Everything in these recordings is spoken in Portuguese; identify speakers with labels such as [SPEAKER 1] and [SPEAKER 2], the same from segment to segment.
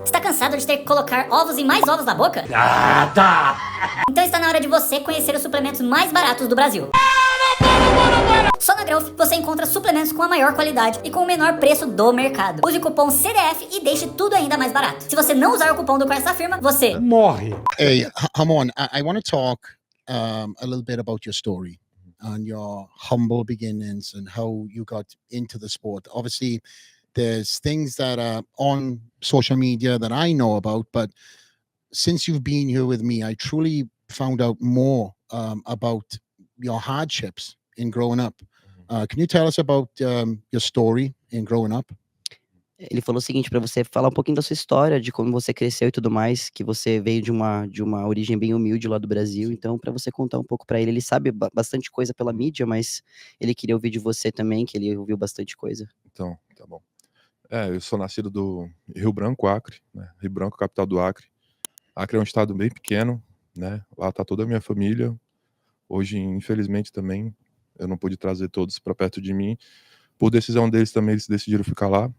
[SPEAKER 1] Está cansado de ter que colocar ovos e mais ovos na boca?
[SPEAKER 2] Ah, tá!
[SPEAKER 1] Então está na hora de você conhecer os suplementos mais baratos do Brasil. Só na Growth você encontra suplementos com a maior qualidade e com o menor preço do mercado. Use o cupom CDF e deixe tudo ainda mais barato. Se você não usar o cupom do Corsa Firma, você
[SPEAKER 2] morre.
[SPEAKER 3] Hey, Hamon, I want to talk a little bit about your story and your humble beginnings and how you got into the sport. Obviously, there's things that are on social media that I know about, but since you've been here with me, I truly found out more about your hardships in growing up. Can you tell us about your story in growing up?
[SPEAKER 4] Ele falou o seguinte, pra você falar um pouquinho da sua história, de como você cresceu e tudo mais, que você veio de uma origem bem humilde lá do Brasil, então pra você contar um pouco pra ele, ele sabe bastante coisa pela mídia, mas ele queria ouvir de você também, que ele ouviu bastante coisa.
[SPEAKER 5] Então, tá bom. Eu sou nascido do Rio Branco, Acre, né? Rio Branco, capital do Acre. Acre é um estado bem pequeno, né? Lá tá toda a minha família. Hoje, infelizmente, também, eu não pude trazer todos pra perto de mim. Por decisão deles também, eles decidiram ficar lá.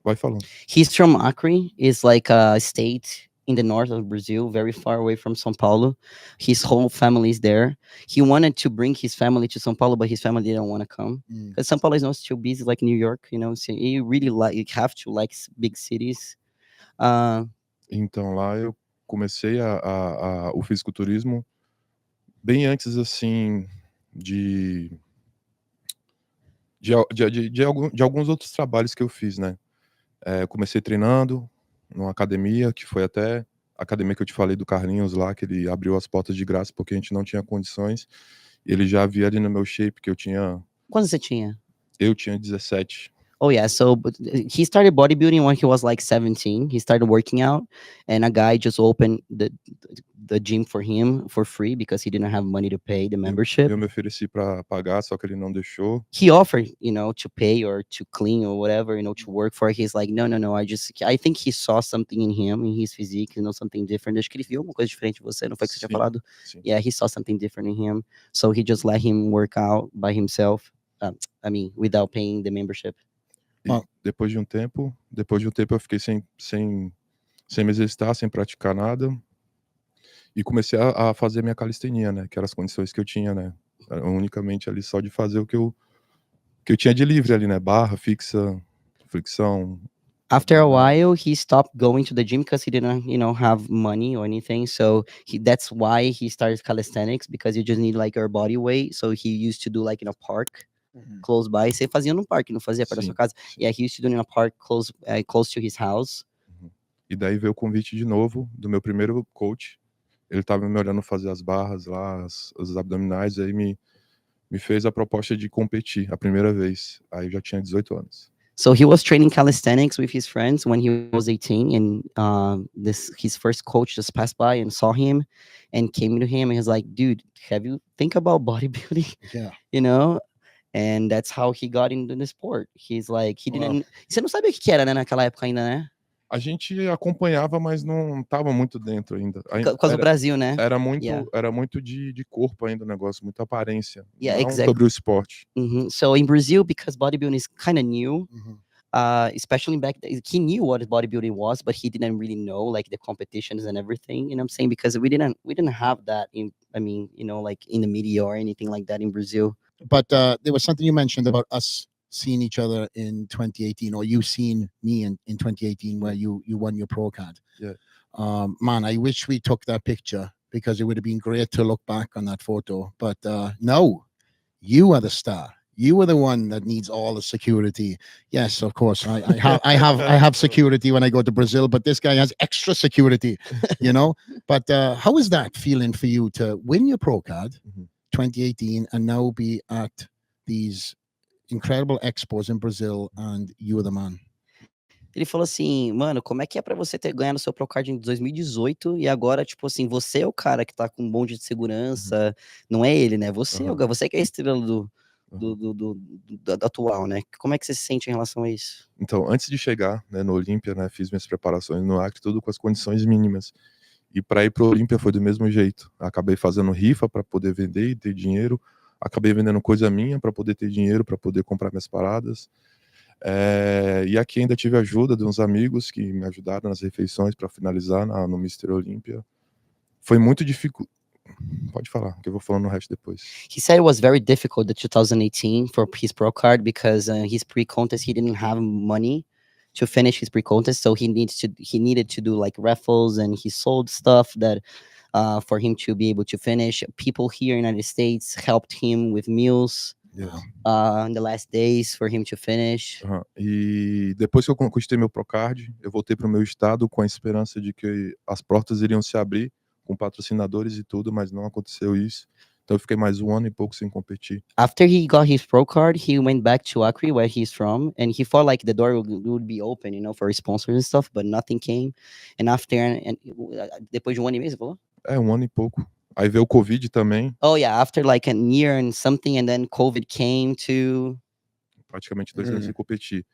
[SPEAKER 5] Vai falando.
[SPEAKER 4] He's from Acre, is like a state in the north of Brazil, very far away from São Paulo. His whole family is there. He wanted to bring his family to São Paulo, but his family didn't want to come. Because São Paulo is not too busy like New York, you know, so you really you have to like big cities.
[SPEAKER 5] Então, lá eu comecei o fisiculturismo bem antes, assim, de alguns outros trabalhos que eu fiz, né? Eu comecei treinando numa academia, que foi até a academia que eu te falei do Carlinhos lá, que ele abriu as portas de graça porque a gente não tinha condições. Ele já via ali no meu shape que eu tinha...
[SPEAKER 4] Quantos você tinha?
[SPEAKER 5] Eu tinha 17.
[SPEAKER 4] Oh yeah, so he started bodybuilding when he was like 17. He started working out, and a guy just opened the gym for him for free because he didn't have money to pay the membership.
[SPEAKER 5] Eu me ofereci para pagar, só que ele não deixou.
[SPEAKER 4] He offered, you know, to pay or to clean or whatever, you know, to work for. He's like, no. I think he saw something in him, in his physique, you know, something different. Acho que ele viu alguma coisa diferente de você, não foi que você tinha falado?
[SPEAKER 5] Sim.
[SPEAKER 4] Yeah, he saw something different in him, so he just let him work out by himself. Without paying the membership.
[SPEAKER 5] E depois de um tempo eu fiquei sem me exercitar, sem praticar nada, e comecei a fazer minha calistenia, né, que eram as condições que eu tinha, né, unicamente ali só de fazer o que eu tinha de livre ali, né, barra, fixa, flexão.
[SPEAKER 4] After a while, he stopped going to the gym because he didn't, you know, have money or anything. So that's why he started calisthenics, because you just need like your body weight. So he used to do like in a park close by. Você fazia no parque, não fazia perto da sua casa? Yeah, he used to do in a park close to his house.
[SPEAKER 5] E daí veio o convite de novo do meu primeiro coach. Ele tava me olhando fazer as barras lá, os abdominais, aí me fez a proposta de competir a primeira vez. Aí eu já tinha 18 anos.
[SPEAKER 4] So he was training calisthenics with his friends when he was 18, and his first coach just passed by and saw him and came to him and was like, dude, have you think about bodybuilding?
[SPEAKER 3] Yeah.
[SPEAKER 4] You know? And that's how he got into the sport. He's like, he didn't... Você não sabia o que era, né, naquela época ainda, né?
[SPEAKER 5] A gente acompanhava, mas não tava muito dentro ainda.
[SPEAKER 4] Por causa do Brasil, né?
[SPEAKER 5] Era muito de corpo ainda o negócio, muita aparência.
[SPEAKER 4] Yeah,
[SPEAKER 5] não
[SPEAKER 4] exactly.
[SPEAKER 5] Sobre o esporte.
[SPEAKER 4] So in Brazil, because bodybuilding is kind of new, especially back then, he knew what bodybuilding was, but he didn't really know like the competitions and everything. You know what I'm saying? Because we didn't have that in, you know, like in the media or anything like that in Brazil.
[SPEAKER 3] But there was something you mentioned about us seeing each other in 2018, or you seen me in 2018 where you won your pro card.
[SPEAKER 5] Yeah.
[SPEAKER 3] Man, I wish we took that picture because it would have been great to look back on that photo. But no, you are the star. You are the one that needs all the security. Yes, of course, I have security when I go to Brazil, but this guy has extra security, you know. But how is that feeling for you to win your pro card, 2018, and now be at these incredible expos in Brazil, and you are the man?
[SPEAKER 4] Ele falou assim, mano, como é que é pra você ter ganhado seu Pro Card em 2018 e agora, tipo assim, você é o cara que tá com um bonde de segurança, não é ele, né? Você que é a estrela do atual, né? Como é que você se sente em relação a isso?
[SPEAKER 5] Então, antes de chegar, né, no Olímpia, né, fiz minhas preparações no Acre, tudo com as condições mínimas. E para ir pro Olímpia foi do mesmo jeito. Acabei fazendo rifa para poder vender e ter dinheiro. Acabei vendendo coisa minha para poder ter dinheiro, para poder comprar minhas paradas. E aqui ainda tive ajuda de uns amigos que me ajudaram nas refeições para finalizar no Mr. Olympia. Foi muito difícil. Pode falar, que eu vou falando o resto depois.
[SPEAKER 4] He said it was very difficult the 2018 for his pro card because his pre-contest he didn't have money to finish his pre-contest, so he needed to do like raffles, and he sold stuff that for him to be able to finish. People here in the United States helped him with meals in the last days for him to finish.
[SPEAKER 5] E depois que eu conquistei meu Procard, eu voltei para o meu estado com a esperança de que as portas iriam se abrir com patrocinadores e tudo, mas não aconteceu isso. Então eu fiquei mais 1 ano e pouco sem competir.
[SPEAKER 4] After he got his pro card, he went back to Acre, where he's from, and he thought like the door would be open, you know, for sponsors and stuff, but nothing came. And after, depois de 1 ano e meio, você falou?
[SPEAKER 5] 1 ano e pouco. Aí veio o Covid também.
[SPEAKER 4] Oh yeah, after like a year and something, and then COVID came to.
[SPEAKER 5] Praticamente 2 anos sem competir.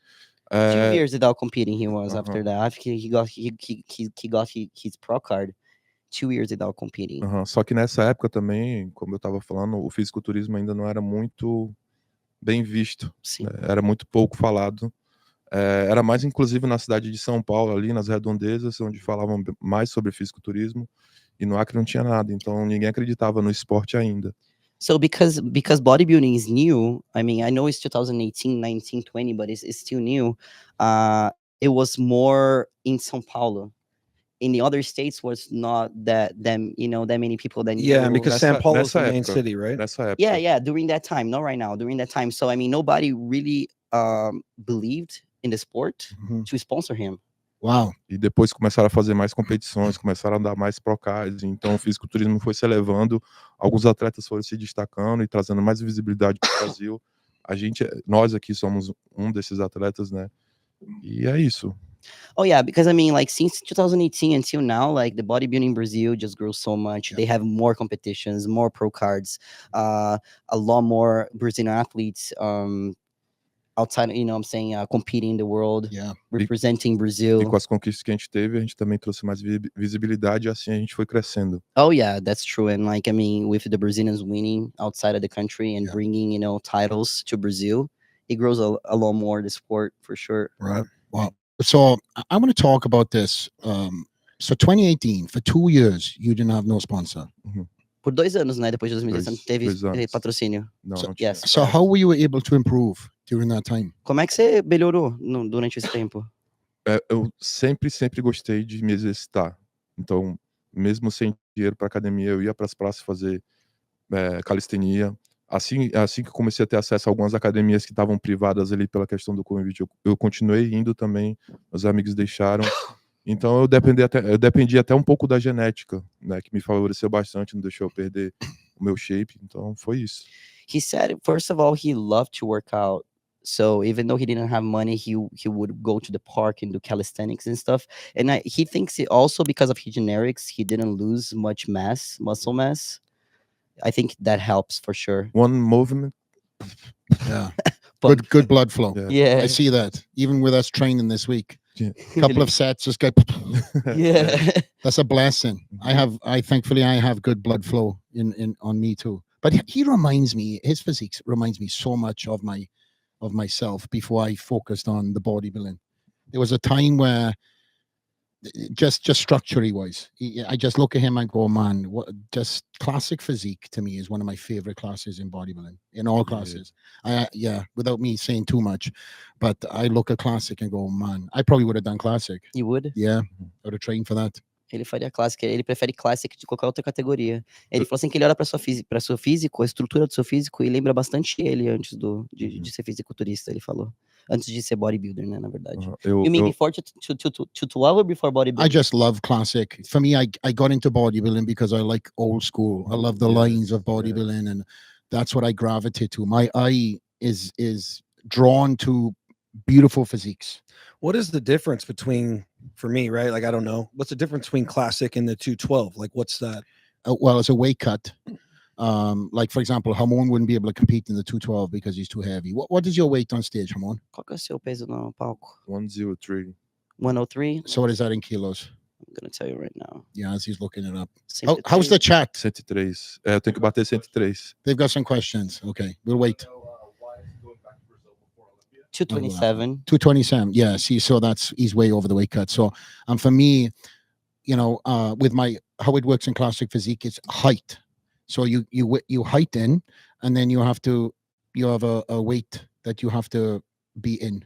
[SPEAKER 4] 2 years without competing he was after that. After he got his pro card. 2 years without competing.
[SPEAKER 5] Só que nessa época também, como eu tava falando, o fisiculturismo ainda não era muito bem visto.
[SPEAKER 4] Sim.
[SPEAKER 5] Era muito pouco falado. Era mais inclusive na cidade de São Paulo, ali nas redondezas, onde falavam mais sobre fisiculturismo, e no Acre não tinha nada, então ninguém acreditava no esporte ainda.
[SPEAKER 4] So because bodybuilding is new, I mean, I know it's 2018, 19, 20, but it's still new. It was more in São Paulo. In the other states was not that many people that
[SPEAKER 6] yeah, because São Paulo is the main city, right?
[SPEAKER 5] Nessa época.
[SPEAKER 4] Yeah, during that time, not right now, during that time. So I mean, nobody really believed in the sport to sponsor him.
[SPEAKER 3] Wow.
[SPEAKER 5] E depois começaram a fazer mais competições, começaram a dar mais procards, então o fisiculturismo foi se elevando, alguns atletas foram se destacando e trazendo mais visibilidade para o Brasil. Nós aqui somos um desses atletas, né? E é isso.
[SPEAKER 4] Oh yeah, because I mean, like since 2018 until now, like the bodybuilding in Brazil just grew so much. Yeah. They have more competitions, more pro cards, a lot more Brazilian athletes outside, you know what I'm saying, competing in the world, representing Brazil.
[SPEAKER 5] E com as conquistas que a gente teve, a gente também trouxe mais visibilidade, e assim a gente foi crescendo.
[SPEAKER 4] Oh yeah, that's true. And like, I mean, with the Brazilians winning outside of the country and bringing, you know, titles to Brazil, it grows a lot more, the sport, for sure.
[SPEAKER 3] Right. Wow. So I want to talk about this. So 2018, for 2 years, you didn't have no sponsor.
[SPEAKER 4] Por 2 anos, né? Depois de 2018, não teve patrocínio.
[SPEAKER 5] Não,
[SPEAKER 3] so,
[SPEAKER 5] não tinha.
[SPEAKER 3] So how were you able to improve during that time?
[SPEAKER 4] Como é que você melhorou durante esse tempo?
[SPEAKER 5] Eu sempre gostei de me exercitar. Então, mesmo sem dinheiro para academia, eu ia para as praças fazer calistenia. Assim que comecei a ter acesso a algumas academias que estavam privadas ali pela questão do Covid, eu continuei indo também, meus amigos deixaram. Então eu dependi até um pouco da genética, né, que me favoreceu bastante, não deixou eu perder o meu shape, então foi isso.
[SPEAKER 4] He said, first of all, he loved to work out. So even though he didn't have money, he would go to the park and do calisthenics and stuff. And he thinks it also because of his generics, he didn't lose much muscle mass. I think that helps for sure.
[SPEAKER 5] One movement.
[SPEAKER 3] Yeah. good blood flow.
[SPEAKER 4] Yeah.
[SPEAKER 3] I see that. Even with us training this week.
[SPEAKER 5] Yeah.
[SPEAKER 3] Couple of sets, just go.
[SPEAKER 4] Yeah.
[SPEAKER 3] That's a blessing. Thankfully I have good blood flow in on me too. But his physique reminds me so much of myself before I focused on the bodybuilding. There was a time where just structurally wise, I just look at him and go, man, just classic physique to me is one of my favorite classes in bodybuilding, in all classes. Without me saying too much, but I look at classic and go, man, I probably would have done classic.
[SPEAKER 4] You would?
[SPEAKER 3] Yeah, I would have trained for that.
[SPEAKER 4] Ele faria clássica, ele prefere classic de qualquer outra categoria. Ele falou assim que ele olha para seu físico, a estrutura do seu físico, e lembra bastante ele antes de ser fisiculturista, ele falou. Antes de ser bodybuilder, né, na verdade. You mean before 2012 or before bodybuilding?
[SPEAKER 3] I just love classic. For me, I got into bodybuilding because I like old school. I love the lines of bodybuilding, and that's what I gravitate to. My eye is drawn to beautiful physiques.
[SPEAKER 6] What is the difference between, for me, right? Like, I don't know. What's the difference between classic and the 212? Like, what's that?
[SPEAKER 3] Well, it's a weight cut. Like, for example, Ramon wouldn't be able to compete in the 212 because he's too heavy. What is your weight on stage, Ramon?
[SPEAKER 4] Qual que é o seu peso no palco?
[SPEAKER 5] 103.
[SPEAKER 4] 103?
[SPEAKER 3] So what is that in kilos?
[SPEAKER 4] I'm going to tell you right now.
[SPEAKER 3] Yeah, as he's looking it up.
[SPEAKER 4] 103.
[SPEAKER 3] How's the chat?
[SPEAKER 5] 103. Eu tenho que bater 103.
[SPEAKER 3] They've got some questions. Okay, we'll wait.
[SPEAKER 4] 227.
[SPEAKER 3] 227. Yeah. See, so he's way over the weight cut. So, and for me, with how it works in classic physique, it's height. So you height in, and then you have a weight that you have to be in.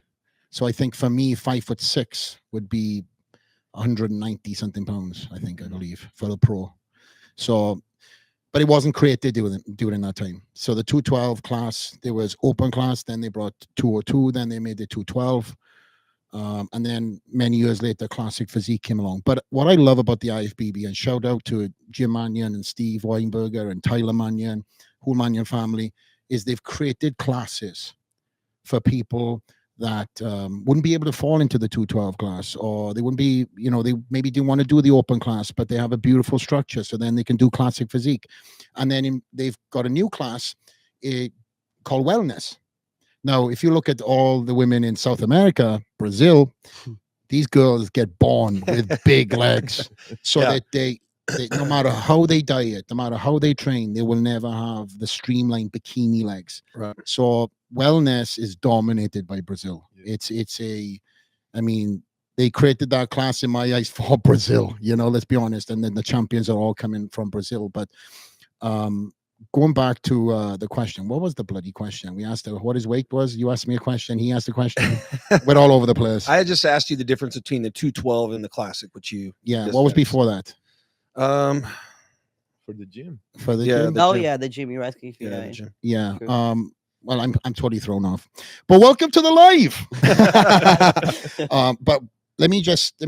[SPEAKER 3] So I think for me, 5'6" would be 190 something pounds. I believe for the pro. So, but it wasn't created during that time. So the 212 class, there was open class. Then they brought 202. Then they made the 212. And then many years later, classic physique came along. But what I love about the IFBB, and shout out to Jim Mannion and Steve Weinberger and Tyler Mannion, whole Mannion family, is they've created classes for people that wouldn't be able to fall into the 212 class, or they wouldn't be, they maybe didn't want to do the open class, but they have a beautiful structure. So then they can do classic physique. And then they've got a new class called wellness. Now, if you look at all the women in South America, Brazil, these girls get born with big legs, so that they, no matter how they diet, no matter how they train, they will never have the streamlined bikini legs.
[SPEAKER 6] Right.
[SPEAKER 3] So wellness is dominated by Brazil. It's they created that class in my eyes for Brazil, let's be honest. And then the champions are all coming from Brazil. But going back to the question, what was the bloody question? We asked what his weight was. You asked me a question. He asked a question. We're all over the place.
[SPEAKER 6] I just asked you the difference between the 212 and the classic, which you.
[SPEAKER 3] What was before that?
[SPEAKER 5] For the gym.
[SPEAKER 3] For the
[SPEAKER 6] Yeah,
[SPEAKER 3] gym?
[SPEAKER 4] The gym. You're asking if you
[SPEAKER 6] Yeah, the gym.
[SPEAKER 3] Yeah.
[SPEAKER 4] True.
[SPEAKER 3] Well, I'm totally thrown off. But welcome to the live. But let me just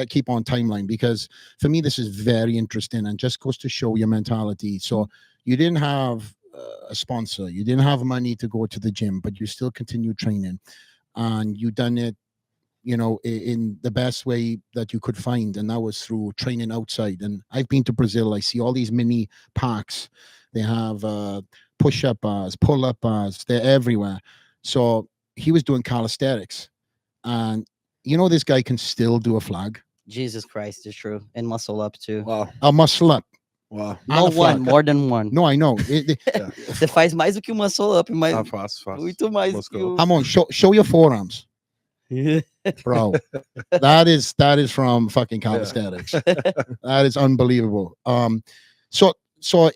[SPEAKER 3] keep on timeline, because for me this is very interesting and just goes to show your mentality. So you didn't have a sponsor, you didn't have money to go to the gym, but you still continue training, and you done it, in the best way that you could find, and that was through training outside. And I've been to Brazil. I see all these mini parks. They have push-up bars, pull-up bars. They're everywhere. So he was doing calisthenics, and this guy can still do a flag.
[SPEAKER 4] Jesus Christ, is true. And muscle up too.
[SPEAKER 6] Wow.
[SPEAKER 3] A muscle up.
[SPEAKER 6] Wow.
[SPEAKER 4] No,
[SPEAKER 3] And a
[SPEAKER 4] one,
[SPEAKER 3] flag.
[SPEAKER 4] more than one.
[SPEAKER 3] No, I know.
[SPEAKER 4] Você faz mais do que muscle up, mas
[SPEAKER 5] Fácil.
[SPEAKER 4] muito mais que
[SPEAKER 5] Muscle
[SPEAKER 4] o...
[SPEAKER 3] Come on, show your forearms, bro. that is from fucking calisthenics. That is unbelievable. So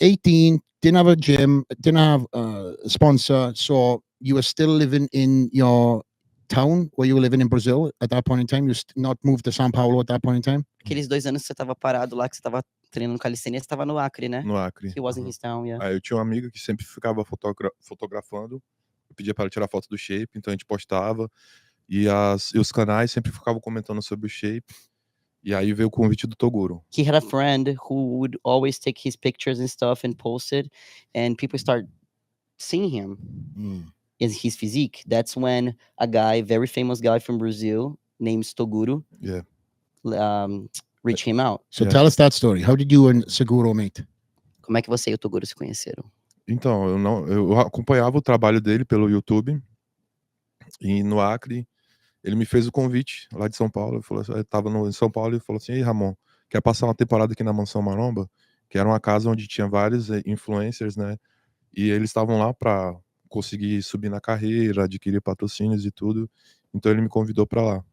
[SPEAKER 3] 18, didn't have a gym, didn't have a sponsor. So you were still living in your town where you were living in Brazil at that point in time. You not moved to São Paulo at that point in time.
[SPEAKER 4] Aqueles 2 anos que você tava parado lá, que você tava treinando calistenia, você tava no Acre, né?
[SPEAKER 5] No Acre.
[SPEAKER 4] He was in his town, yeah.
[SPEAKER 5] Aí eu tinha uma amiga que sempre ficava fotografando. Eu pedia para ela tirar foto do shape, então a gente postava. E os canais sempre ficavam comentando sobre o shape. E aí veio o convite do Toguro.
[SPEAKER 4] He had a friend who would always take his pictures and stuff and post it, and people start seeing him in his physique. That's when a guy, very famous guy from Brazil, named Toguro, reached him out.
[SPEAKER 3] So
[SPEAKER 5] Yeah.
[SPEAKER 3] tell us that story. How did you and Seguro meet?
[SPEAKER 4] Como é que você e o Toguro se conheceram?
[SPEAKER 5] Então, eu acompanhava o trabalho dele pelo YouTube. E no Acre, ele me fez o convite lá de São Paulo. Eu estava em São Paulo e falou assim: "Ei, Ramon, quer passar uma temporada aqui na Mansão Maromba?" Que era uma casa onde tinha vários influencers, né? E eles estavam lá para conseguir subir na carreira, adquirir patrocínios e tudo. Então ele me convidou para lá.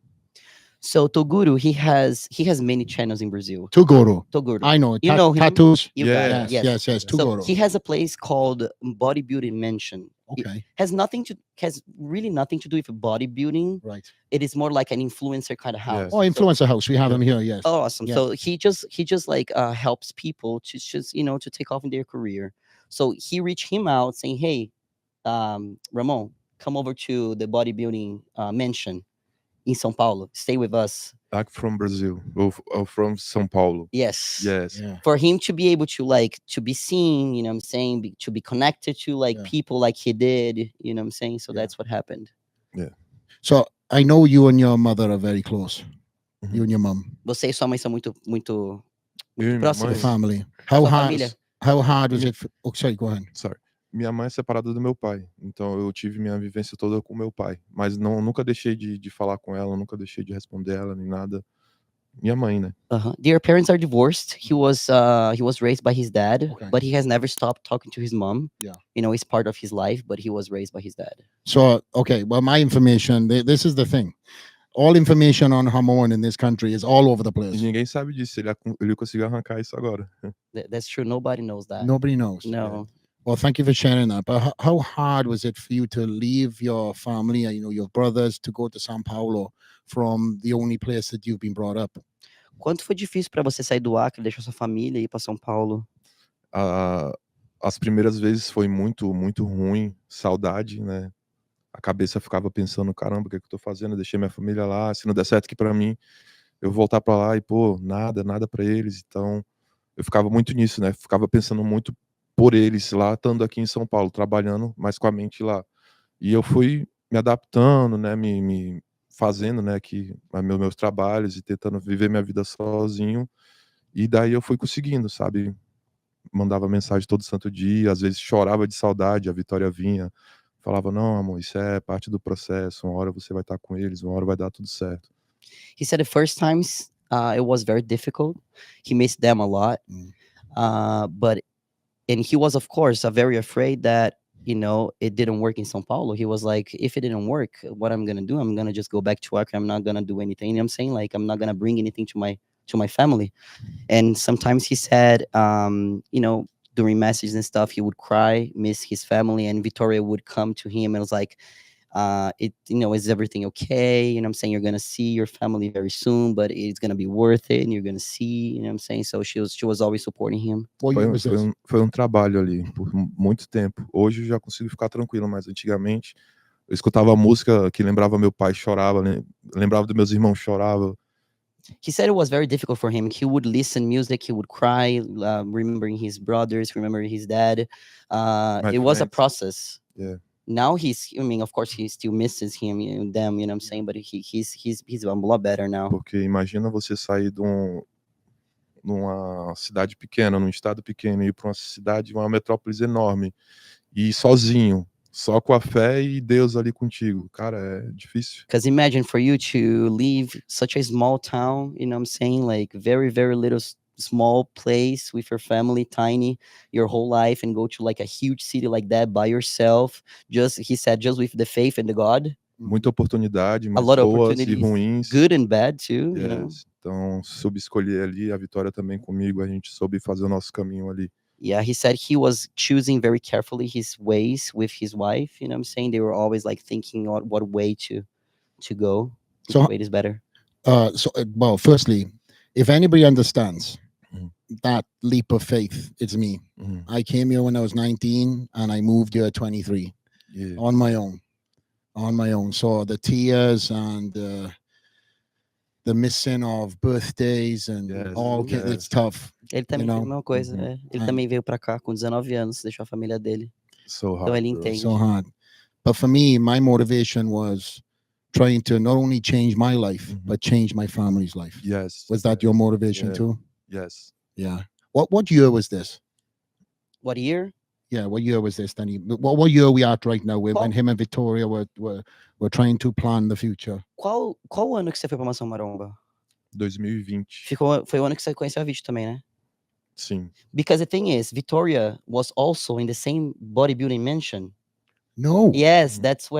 [SPEAKER 4] So Toguro, he has many channels in Brazil.
[SPEAKER 3] Toguro.
[SPEAKER 4] Toguro.
[SPEAKER 3] I know.
[SPEAKER 4] You know him?
[SPEAKER 3] Tattoos.
[SPEAKER 4] You
[SPEAKER 5] Yeah.
[SPEAKER 4] got it,
[SPEAKER 3] Yes.
[SPEAKER 4] So
[SPEAKER 3] Toguro.
[SPEAKER 4] he has a place called Bodybuilding Mansion.
[SPEAKER 3] Okay.
[SPEAKER 4] Has really nothing to do with bodybuilding.
[SPEAKER 3] Right.
[SPEAKER 4] It is more like an influencer kind of house.
[SPEAKER 5] Yes.
[SPEAKER 3] Oh, influencer house. We have him here. Yes.
[SPEAKER 4] Oh, awesome.
[SPEAKER 3] Yeah.
[SPEAKER 4] So he just like helps people to just to take off in their career. So he reached him out saying, "Hey, Ramon, come over to the bodybuilding mansion in São Paulo. Stay with us."
[SPEAKER 5] Back from Brazil, or from São Paulo.
[SPEAKER 4] Yes.
[SPEAKER 5] Yes.
[SPEAKER 3] Yeah.
[SPEAKER 4] For him to be able to to be seen, you know what I'm saying, to be connected to
[SPEAKER 3] Yeah.
[SPEAKER 4] people like he did, you know what I'm saying? So
[SPEAKER 3] Yeah.
[SPEAKER 4] that's what happened.
[SPEAKER 3] So I know you and your mother are very close.
[SPEAKER 5] Mhm.
[SPEAKER 3] You and your mom,
[SPEAKER 4] Você e sua mãe são muito
[SPEAKER 5] Eu e minha
[SPEAKER 4] Próximo.
[SPEAKER 3] the
[SPEAKER 5] mãe,
[SPEAKER 3] family. How
[SPEAKER 4] Sua
[SPEAKER 3] hard?
[SPEAKER 4] família.
[SPEAKER 3] How hard was it? Oh, sorry. Go ahead.
[SPEAKER 5] sorry. Minha mãe é separada do meu pai, então eu tive minha vivência toda com meu pai, mas nunca deixei de falar com ela, nunca deixei de responder ela nem nada. minha mãe, né?
[SPEAKER 4] Their parents are divorced. He was raised by his dad,
[SPEAKER 3] Okay.
[SPEAKER 4] but he has never stopped talking to his mom.
[SPEAKER 3] Yeah.
[SPEAKER 4] You know, it's part of his life, but he was raised by his dad.
[SPEAKER 3] So, okay, well, my information, this is the thing. All information on Hamon in this country is all over the
[SPEAKER 5] E
[SPEAKER 3] place.
[SPEAKER 5] ninguém sabe disso. Ele conseguiu arrancar isso agora.
[SPEAKER 4] That's true. Nobody knows that.
[SPEAKER 3] Nobody knows.
[SPEAKER 4] No.
[SPEAKER 3] Well, thank you for sharing that. But how hard was it for you to leave your family, your brothers, to go to São Paulo from the only place that you've been brought up?
[SPEAKER 4] Quanto foi difícil para você sair do Acre, deixar sua família e ir para São Paulo?
[SPEAKER 5] As primeiras vezes foi muito, muito ruim, saudade, né? A cabeça ficava pensando, caramba, o que é que eu tô fazendo? Eu deixei minha família lá, se não der certo aqui pra mim, eu vou voltar pra lá e, pô, nada pra eles. Então, eu ficava muito nisso, né? Ficava pensando muito por eles lá, estando aqui em São Paulo, trabalhando, mas com a mente lá. E eu fui me adaptando, né? Me fazendo, né, aqui meus trabalhos e tentando viver minha vida sozinho. E daí eu fui conseguindo, sabe? Mandava mensagem todo santo dia, às vezes chorava de saudade, a Vitória vinha, falava, não, amor, isso é parte do processo, uma hora você vai estar com eles, uma hora vai dar tudo certo.
[SPEAKER 4] He said the first times it was very difficult. He missed them a lot. And he was, of course, very afraid that, it didn't work in São Paulo. He was like, if it didn't work, what I'm going to do, I'm going to just go back to Acre. I'm not going to do anything. You know what I'm saying? Like, I'm not going to bring anything to my family. And sometimes he said, during messages and stuff, he would cry, miss his family, and Victoria would come to him and was like, is everything okay? You know what I'm saying? You're going to see your family very soon, but it's going to be worth it, and you're going to see, you know what I'm saying? So she was always supporting him.
[SPEAKER 5] Foi um trabalho ali, por muito tempo. Hoje eu já consigo ficar tranquilo, mas antigamente eu escutava música que lembrava meu pai, chorava, lembrava dos meus irmãos, chorava.
[SPEAKER 4] He said it was very difficult for him. He would listen music, he would cry, remembering his brothers, remembering his dad. It was a process.
[SPEAKER 5] Yeah.
[SPEAKER 4] Now of course he still misses them, you know what I'm saying? But he's a lot better now.
[SPEAKER 5] Porque imagina você sair numa cidade pequena, num estado pequeno, e ir para uma cidade, uma metrópole enorme, e ir sozinho, só com a fé e Deus ali contigo. Cara, é difícil.
[SPEAKER 4] Because imagine for you to leave such a small town, you know what I'm saying? Like very, very little small place with your family, tiny, your whole life, and go to like a huge city like that by yourself. He said, just with the faith in the God.
[SPEAKER 5] Muita oportunidade, mas
[SPEAKER 4] a lot of
[SPEAKER 5] boas e
[SPEAKER 4] opportunities,
[SPEAKER 5] ruins.
[SPEAKER 4] good and bad too.
[SPEAKER 5] Yes.
[SPEAKER 4] You know?
[SPEAKER 5] Então, soube escolher ali, a Vitória também comigo, a gente soube fazer o nosso caminho ali.
[SPEAKER 4] Yeah, he said he was choosing very carefully his ways with his wife. You know what I'm saying? They were always like thinking what way to go.
[SPEAKER 3] So,
[SPEAKER 4] which way is better.
[SPEAKER 3] Well, firstly, if anybody understands that leap of faith, it's me. I came here when I was 19 and I moved here at 23 on my own. So the tears and the missing of birthdays and it's tough.
[SPEAKER 4] Ele também fez a mesma coisa, né? Ele também veio pra cá com 19 anos, deixou a família dele.
[SPEAKER 5] So hard,
[SPEAKER 4] então ele entende.
[SPEAKER 3] So hard. But for me, my motivation was trying to not only change my life, but change my family's life.
[SPEAKER 5] Yes.
[SPEAKER 3] Was that your motivation too?
[SPEAKER 5] Yes.
[SPEAKER 3] Yeah. What year was this?
[SPEAKER 4] What year?
[SPEAKER 3] Yeah, what year was this, Danny? What year are we at right now when him and Victoria were trying to plan the future?
[SPEAKER 4] Qual ano que você foi pra Mansão Maromba?
[SPEAKER 5] 2020.
[SPEAKER 4] Foi o ano que você conheceu a Vit também, né?
[SPEAKER 5] Sim.
[SPEAKER 4] Because the thing is, Victoria was also in the same bodybuilding mansion.
[SPEAKER 3] No.
[SPEAKER 4] Yes, that's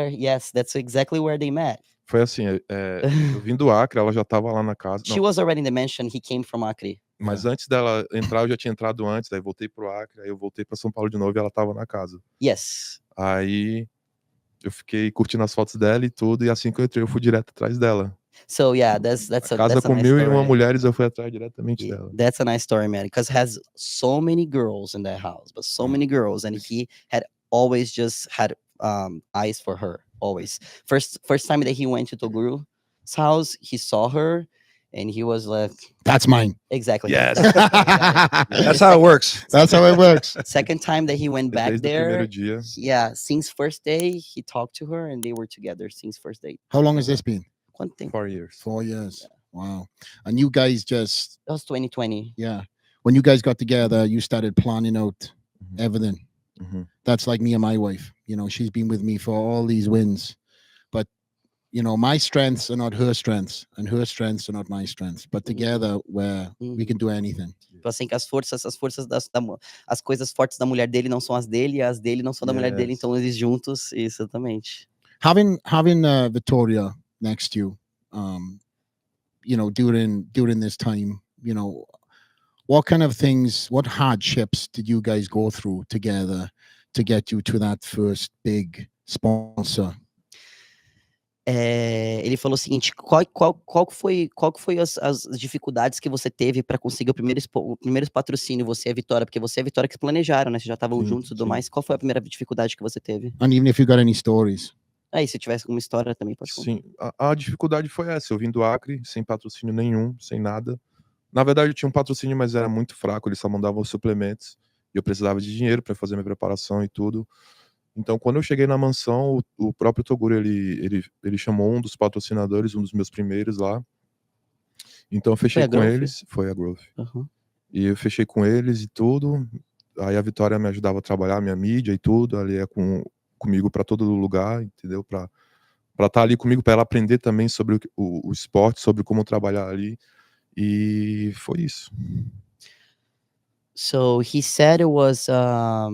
[SPEAKER 4] exactly where they met.
[SPEAKER 5] Foi assim, eu vim do Acre, ela já tava lá na casa.
[SPEAKER 4] She was already in the mansion, he came from Acre.
[SPEAKER 5] Mas antes dela entrar, eu já tinha entrado antes, daí voltei pro Acre, aí eu voltei pra São Paulo de novo e ela tava na casa.
[SPEAKER 4] Yes.
[SPEAKER 5] Aí eu fiquei curtindo as fotos dela e tudo, e assim que eu entrei, eu fui direto atrás dela.
[SPEAKER 4] So yeah, that's
[SPEAKER 5] a casa com 1.001 mulheres, eu fui atrás diretamente dela.
[SPEAKER 4] That's a nice story, man, because has so many girls in that house, but so many girls, and he had always just had eyes for her, always. First time that he went to Togru's house, he saw her, and he was like,
[SPEAKER 3] "That's mine."
[SPEAKER 4] Exactly.
[SPEAKER 5] Yes.
[SPEAKER 6] That's how it works.
[SPEAKER 3] That's how it works.
[SPEAKER 4] Second time that he went back
[SPEAKER 5] Desde
[SPEAKER 4] there,
[SPEAKER 5] o primeiro dia.
[SPEAKER 4] yeah, since first day he talked to her, and they were together since first day.
[SPEAKER 3] How long has this been?
[SPEAKER 5] 4 years.
[SPEAKER 3] 4 years. Wow. And you guys just
[SPEAKER 4] That was 2020.
[SPEAKER 3] Yeah. When you guys got together, you started planning out everything. That's like me and my wife. You know, she's been with me for all these wins. But you know, my strengths are not her strengths, and her strengths are not my strengths. But together, we can do anything.
[SPEAKER 4] Tipo assim, que as forças as coisas fortes da mulher dele não são as dele, e as dele não são da mulher dele,
[SPEAKER 5] Yes.
[SPEAKER 4] então eles juntos, exatamente.
[SPEAKER 3] Having Victoria next to you, you know, during this time, you know, what kind of things, what hardships did you guys go through together to get you to that first big sponsor?
[SPEAKER 4] Ele falou o seguinte: qual que foi as dificuldades que você teve para conseguir o primeiro patrocínio, você e a Vitória? Porque você e a Vitória que planejaram, né? Vocês já estavam
[SPEAKER 5] Sim,
[SPEAKER 4] juntos e tudo
[SPEAKER 5] sim.
[SPEAKER 4] mais. Qual foi a primeira dificuldade que você teve?
[SPEAKER 3] And even if you got any stories.
[SPEAKER 4] Aí, se tivesse alguma história também, pode contar.
[SPEAKER 5] Sim, a dificuldade foi essa. Eu vim do Acre, sem patrocínio nenhum, sem nada. Na verdade, eu tinha um patrocínio, mas era muito fraco. Eles só mandavam suplementos. E eu precisava de dinheiro para fazer minha preparação e tudo. Então, quando eu cheguei na mansão, o próprio Toguro, ele chamou um dos patrocinadores, um dos meus primeiros lá. Então, eu fechei
[SPEAKER 4] a
[SPEAKER 5] com
[SPEAKER 4] Growth?
[SPEAKER 5] eles. Foi a Growth.
[SPEAKER 4] Uhum.
[SPEAKER 5] E eu fechei com eles e tudo. Aí a Vitória me ajudava a trabalhar minha mídia e tudo. Ali é comigo para todo lugar, entendeu? Para estar ali comigo, para ela aprender também sobre o esporte, sobre como trabalhar ali. E foi isso.
[SPEAKER 4] So he said it was I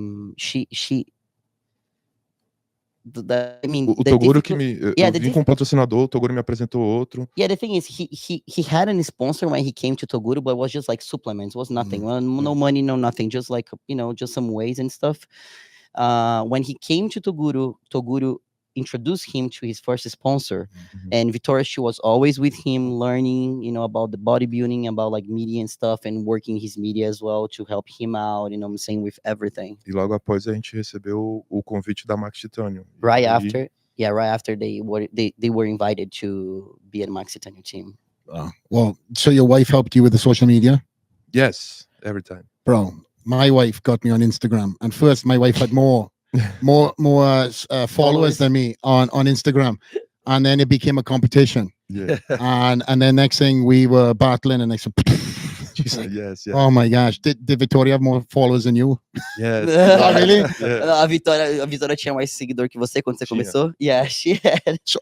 [SPEAKER 4] mean,
[SPEAKER 5] O
[SPEAKER 4] the
[SPEAKER 5] Toguro
[SPEAKER 4] difficult-
[SPEAKER 5] eu
[SPEAKER 4] Yeah, the
[SPEAKER 5] vim com um patrocinador, o Toguro me apresentou outro.
[SPEAKER 4] Yeah, the thing is, he had an sponsor when he came to Toguro, but it was just like supplements. It was nothing. No money, no nothing. Just like, you know, just some ways and stuff. When he came to Toguro introduced him to his first sponsor, and Vitória, she was always with him, learning, you know, about the bodybuilding, about like media and stuff, and working his media as well to help him out. You know what I'm saying, with everything.
[SPEAKER 5] E logo após a gente recebeu o convite da Max Titanium. E
[SPEAKER 4] Right
[SPEAKER 5] aí,
[SPEAKER 4] after they were invited to be at Max Titanium team.
[SPEAKER 3] Well, so your wife helped you with the social media?
[SPEAKER 5] yes, every time.
[SPEAKER 3] Bro, my wife got me on Instagram, and first my wife had more followers than me on Instagram, and then it became a competition,
[SPEAKER 5] Yeah.
[SPEAKER 3] and then next thing we were battling, and next she's like,
[SPEAKER 5] yes.
[SPEAKER 3] oh my gosh, did Victoria have more followers than you?
[SPEAKER 5] Yes.
[SPEAKER 3] Oh, really?
[SPEAKER 5] Yeah.
[SPEAKER 4] A Vitória tinha mais seguidor que você quando você
[SPEAKER 5] Tinha.
[SPEAKER 4] começou? Yeah, she had.
[SPEAKER 3] So